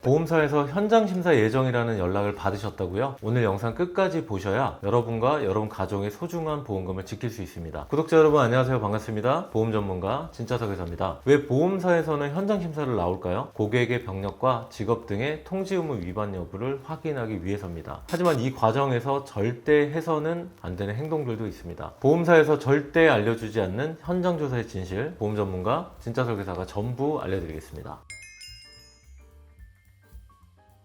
보험사에서 현장 심사 예정이라는 연락을 받으셨다고요? 오늘 영상 끝까지 보셔야 여러분과 여러분 가족의 소중한 보험금을 지킬 수 있습니다. 구독자 여러분 안녕하세요. 반갑습니다. 보험 전문가 진짜석 의사입니다. 왜 보험사에서는 현장 심사를 나올까요? 고객의 병력과 직업 등의 통지 의무 위반 여부를 확인하기 위해서입니다. 하지만 이 과정에서 절대 해서는 안 되는 행동들도 있습니다. 보험사에서 절대 알려주지 않는 현장 조사의 진실, 보험 전문가 진짜석 의사가 전부 알려드리겠습니다.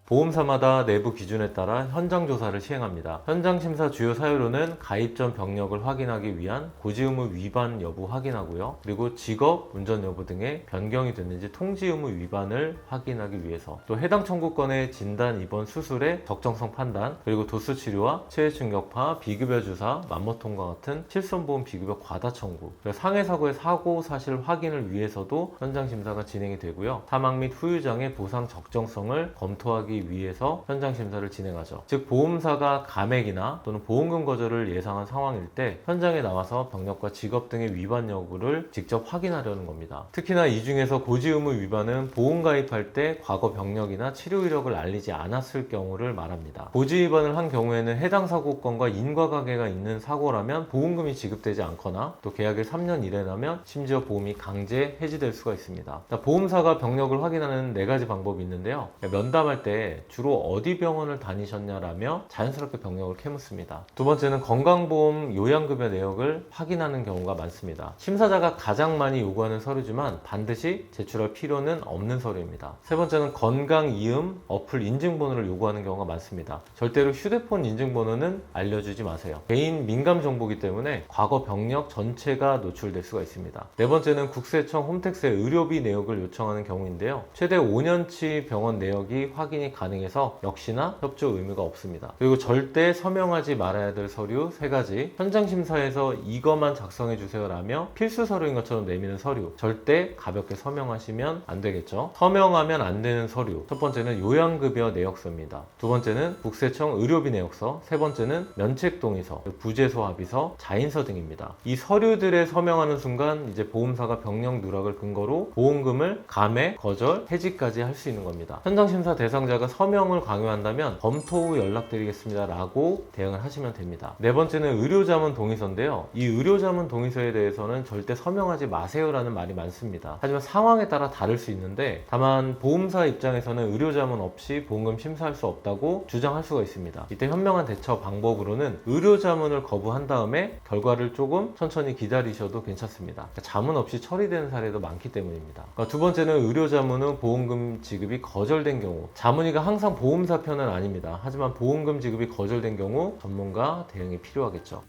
보험사마다 내부 기준에 따라 현장 조사를 시행합니다. 현장 심사 주요 사유로는 가입 전 병력을 확인하기 위한 고지 의무 위반 여부 확인하고요. 그리고 직업, 운전 여부 등의 변경이 됐는지 통지 의무 위반을 확인하기 위해서, 또 해당 청구권의 진단, 입원, 수술의 적정성 판단, 그리고 도수 치료와 체외 충격파, 비급여 주사, 맘모통과 같은 실손보험 비급여 과다 청구, 그리고 상해 사고의 사고 사실 확인을 위해서도 현장 심사가 진행이 되고요. 사망 및 후유장의 보상 적정성을 검토하기 위해서 현장 심사를 진행하죠. 즉 보험사가 감액이나 또는 보험금 거절을 예상한 상황일 때 현장에 나와서 병력과 직업 등의 위반 여부를 직접 확인하려는 겁니다. 특히나 이 중에서 고지 의무 위반은 보험 가입할 때 과거 병력이나 치료 이력을 알리지 않았을 경우를 말합니다. 고지 위반을 한 경우에는 해당 사고건과 인과관계가 있는 사고라면 보험금이 지급되지 않거나, 또 계약일 3년 이내라면 심지어 보험이 강제 해지될 수가 있습니다. 보험사가 병력을 확인하는 4가지 방법이 있는데요. 면담할 때 주로 어디 병원을 다니셨냐라며 자연스럽게 병력을 캐묻습니다. 두 번째는 건강보험 요양급여 내역을 확인하는 경우가 많습니다. 심사자가 가장 많이 요구하는 서류지만 반드시 제출할 필요는 없는 서류입니다. 세 번째는 건강이음 어플 인증번호를 요구하는 경우가 많습니다. 절대로 휴대폰 인증번호는 알려주지 마세요. 개인 민감 정보이기 때문에 과거 병력 전체가 노출될 수가 있습니다. 네 번째는 국세청 홈택스의 의료비 내역을 요청하는 경우인데요. 최대 5년치 병원 내역이 확인이 가능해서 역시나 협조 의무가 없습니다. 그리고 절대 서명하지 말아야 될 서류 3가지, 현장 심사에서 이것만 작성해 주세요 라며 필수 서류인 것처럼 내미는 서류, 절대 가볍게 서명하시면 안 되겠죠. 서명하면 안 되는 서류, 첫 번째는 요양급여 내역서입니다. 두 번째는 국세청 의료비 내역서, 세 번째는 면책동의서, 부재소 합의서, 자인서 등입니다. 이 서류들에 서명하는 순간 이제 보험사가 병력 누락을 근거로 보험금을 감액, 거절, 해지까지 할 수 있는 겁니다. 현장 심사 대상자가 서명을 강요한다면 검토 후 연락드리겠습니다 라고 대응을 하시면 됩니다. 네 번째는 의료자문 동의서인데요. 이 의료자문 동의서에 대해서는 절대 서명하지 마세요 라는 말이 많습니다. 하지만 상황에 따라 다를 수 있는데, 다만 보험사 입장에서는 의료자문 없이 보험금 심사할 수 없다고 주장할 수가 있습니다. 이때 현명한 대처 방법으로는 의료자문을 거부한 다음에 결과를 조금 천천히 기다리셔도 괜찮습니다. 자문 없이 처리되는 사례도 많기 때문입니다. 두 번째는 의료자문은 보험금 지급이 거절된 경우, 자문위가 항상 보험사 편은 아닙니다. 하지만 보험금 지급이 거절된 경우 전문가 대응이 필요하겠죠.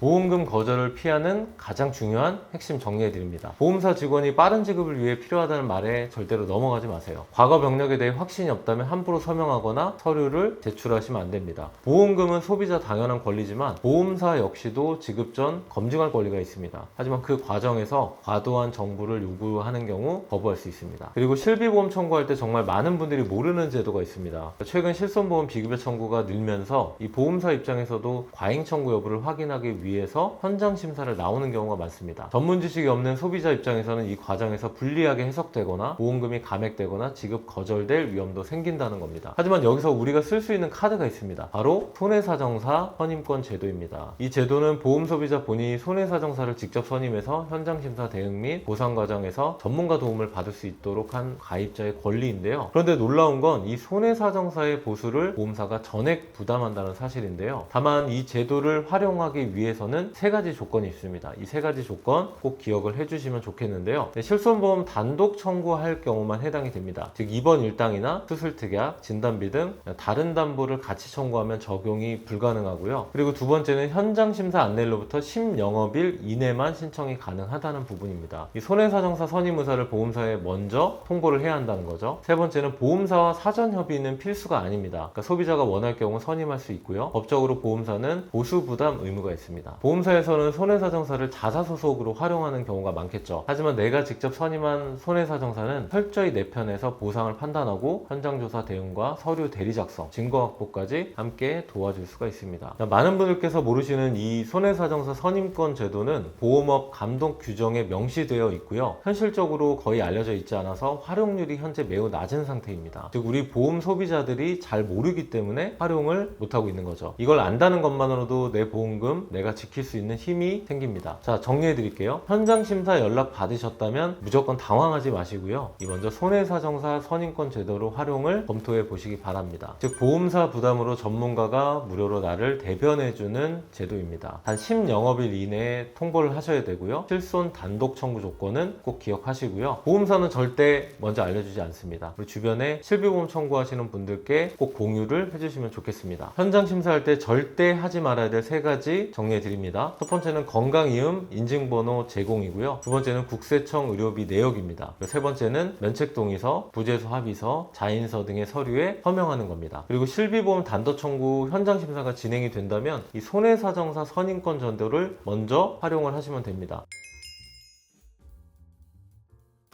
보험금 거절을 피하는 가장 중요한 핵심 정리해드립니다. 보험사 직원이 빠른 지급을 위해 필요하다는 말에 절대로 넘어가지 마세요. 과거 병력에 대해 확신이 없다면 함부로 서명하거나 서류를 제출하시면 안 됩니다. 보험금은 소비자 당연한 권리지만 보험사 역시도 지급 전 검증할 권리가 있습니다. 하지만 그 과정에서 과도한 정보를 요구하는 경우 거부할 수 있습니다. 그리고 실비보험 청구할 때 정말 많은 분들이 모르는 제도가 있습니다. 최근 실손보험 비급여 청구가 늘면서 이 보험사 입장에서도 과잉 청구 여부를 확인하기 위해서 현장 심사를 나오는 경우가 많습니다. 전문 지식이 없는 소비자 입장에서는 이 과정에서 불리하게 해석되거나 보험금이 감액되거나 지급 거절될 위험도 생긴다는 겁니다. 하지만 여기서 우리가 쓸 수 있는 카드가 있습니다. 바로 손해사정사 선임권 제도입니다. 이 제도는 보험 소비자 본인이 손해사정사를 직접 선임해서 현장 심사 대응 및 보상 과정에서 전문가 도움을 받을 수 있도록 한 가입자의 권리인데요. 그런데 놀라운 건 이 손해사정사의 보수를 보험사가 전액 부담한다는 사실인데요. 다만 이 제도를 활용하기 위해서는 3가지 조건이 있습니다. 이 3가지 조건 꼭 기억을 해주시면 좋겠는데요. 실손보험 단독 청구할 경우만 해당이 됩니다. 즉 입원 일당이나 수술 특약, 진단비 등 다른 담보를 같이 청구하면 적용이 불가능하고요. 그리고 두 번째는 현장 심사 안내일로부터 10영업일 이내만 신청이 가능하다는 부분입니다. 이 손해사정사 선임 의사를 보험사에 먼저 통보를 해야 한다는 거죠. 세 번째는 보험사와 사전 협의는 필수가 아닙니다. 그러니까 소비자가 원할 경우 선임할 수 있고요. 법적으로 보험사는 보수 부담 의무가 있습니다. 있습니다. 보험사에서는 손해사정사를 자사소속으로 활용하는 경우가 많겠죠. 하지만 내가 직접 선임한 손해사정사는 철저히 내 편에서 보상을 판단하고 현장조사 대응과 서류 대리 작성, 증거 확보까지 함께 도와줄 수가 있습니다. 많은 분들께서 모르시는 이 손해사정사 선임권 제도는 보험업 감독 규정에 명시되어 있고요. 현실적으로 거의 알려져 있지 않아서 활용률이 현재 매우 낮은 상태입니다. 즉 우리 보험 소비자들이 잘 모르기 때문에 활용을 못하고 있는 거죠. 이걸 안다는 것만으로도 내 보험금 내가 지킬 수 있는 힘이 생깁니다. 자, 정리해 드릴게요. 현장 심사 연락 받으셨다면 무조건 당황하지 마시고요. 먼저 손해사정사 선임권 제도로 활용을 검토해 보시기 바랍니다. 즉 보험사 부담으로 전문가가 무료로 나를 대변해 주는 제도입니다. 단 10영업일 이내에 통보를 하셔야 되고요. 실손 단독 청구 조건은 꼭 기억하시고요. 보험사는 절대 먼저 알려주지 않습니다. 우리 주변에 실비보험 청구하시는 분들께 꼭 공유를 해주시면 좋겠습니다. 현장 심사할 때 절대 하지 말아야 될 3가지 정리해 드립니다. 첫 번째는 건강이음 인증번호 제공이고요. 두 번째는 국세청 의료비 내역입니다. 세 번째는 면책동의서, 부재소 합의서, 자인서 등의 서류에 서명하는 겁니다. 그리고 실비보험 단독 청구 현장 심사가 진행이 된다면 이 손해사정사 선임권 제도를 먼저 활용을 하시면 됩니다.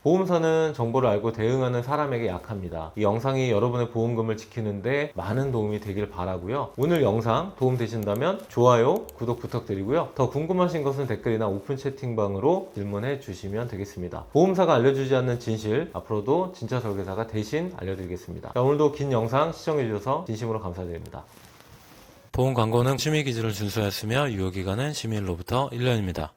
보험사는 정보를 알고 대응하는 사람에게 약합니다. 이 영상이 여러분의 보험금을 지키는데 많은 도움이 되길 바라고요. 오늘 영상 도움되신다면 좋아요, 구독 부탁드리고요. 더 궁금하신 것은 댓글이나 오픈 채팅방으로 질문해 주시면 되겠습니다. 보험사가 알려주지 않는 진실, 앞으로도 진짜 설계사가 대신 알려드리겠습니다. 자, 오늘도 긴 영상 시청해 주셔서 진심으로 감사드립니다. 보험 광고는 심의 기준을 준수하였으며 유효기간은 심의일로부터 1년입니다.